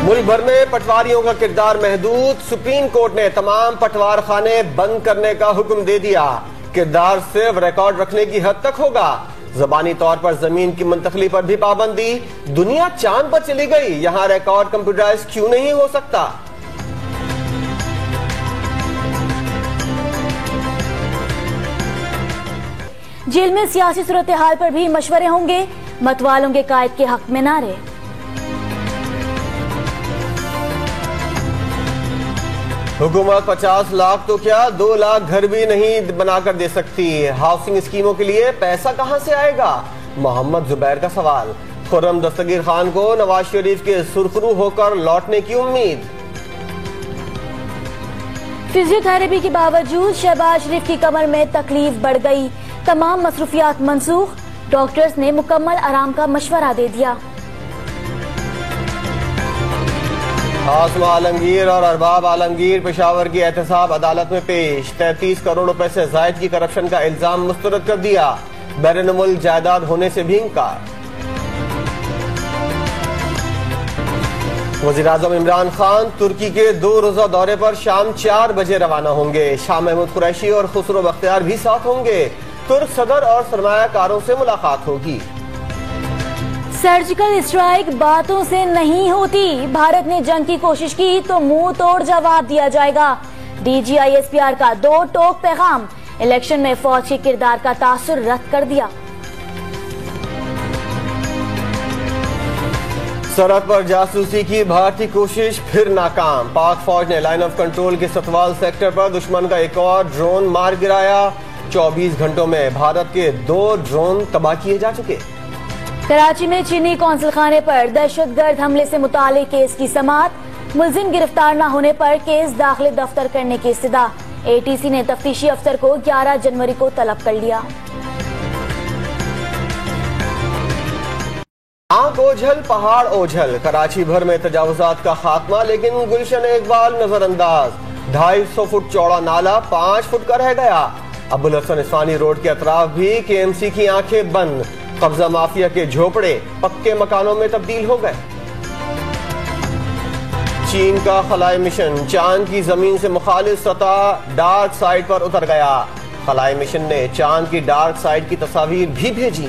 मुल्क भर में पटवारियों का किरदार महदूद। सुप्रीम कोर्ट ने तमाम पटवार खाने बंद करने का हुक्म दे दिया। किरदार सिर्फ रिकॉर्ड रखने की हद तक होगा। ज़बानी तौर पर जमीन की मुंतकली पर भी पाबंदी। दुनिया चांद पर चली गई, यहाँ रिकॉर्ड कंप्यूटराइज क्यों नहीं हो सकता? जेल में सियासी सूरत हाल पर भी मशवरे होंगे। मतवालों के कायद के हक में नारे। हुकूमत 50 लाख तो क्या 2 लाख घर भी नहीं बनाकर दे सकती। हाउसिंग स्कीमों के लिए पैसा कहां से आएगा? मोहम्मद जुबैर का सवाल। खुर्रम दस्तगीर खान को नवाज शरीफ के सुरखरू होकर लौटने की उम्मीद। फिजियोथेरेपी के बावजूद शहबाज शरीफ की कमर में तकलीफ बढ़ गई। तमाम मसरूफियात मंसूख। डॉक्टर्स ने मुकम्मल आराम का मशवरा दे दिया। आसमा आलमगीर और अरबाब आलमगीर पेशावर की एहतसाब अदालत में पेश। 33 करोड़ रुपए से जायद की करप्शन का इल्जाम मुस्तरद कर दिया। बैरून मुल्क जायदाद होने से भी इंकार। वज़ीर आज़म इमरान खान तुर्की के 2 रोजा दौरे पर शाम 4 बजे रवाना होंगे। शाह महमूद कुरैशी और खुसरो बख्तियार भी साथ होंगे। तुर्क सदर और सरमायाकारों से मुलाकात होगी। सर्जिकल स्ट्राइक बातों से नहीं होती। भारत ने जंग की कोशिश की तो मुंह तोड़ जवाब दिया जाएगा। DGISPR का 2 टोक पैगाम। इलेक्शन में फौज के किरदार का तासुर रद्द कर दिया। सरहद पर जासूसी की भारतीय कोशिश फिर नाकाम। पाक फौज ने लाइन ऑफ कंट्रोल के सतवाल सेक्टर पर दुश्मन का एक और ड्रोन मार गिराया। 24 घंटों में भारत के 2 ड्रोन तबाह किए जा चुके। कराची में चीनी कौंसिल खाने पर दहशतगर्द हमले से मुतालिक केस की समाअत। मुलजिम गिरफ्तार न होने पर केस दाखिले दफ्तर करने की इस्तदा। ATC ने तफ्तीशी अफसर को 11 जनवरी को तलब कर लिया। आंख ओझल पहाड़ ओझल। कराची भर में तजावुजात का खात्मा, लेकिन गुलशन इकबाल नजरअंदाज। 250 फुट चौड़ा नाला 5 फुट का रह गया। अबुल हसन इस्वानी रोड के अतराफ भी KMC की आंखें बंद। कब्जा माफिया के झोपड़े पक्के मकानों में तब्दील हो गए। चीन का खलाई मिशन चांद की जमीन से मुखालिफ सतह डार्क साइड पर उतर गया। खलाई मिशन ने चांद की डार्क साइड की तस्वीर भी भेजी।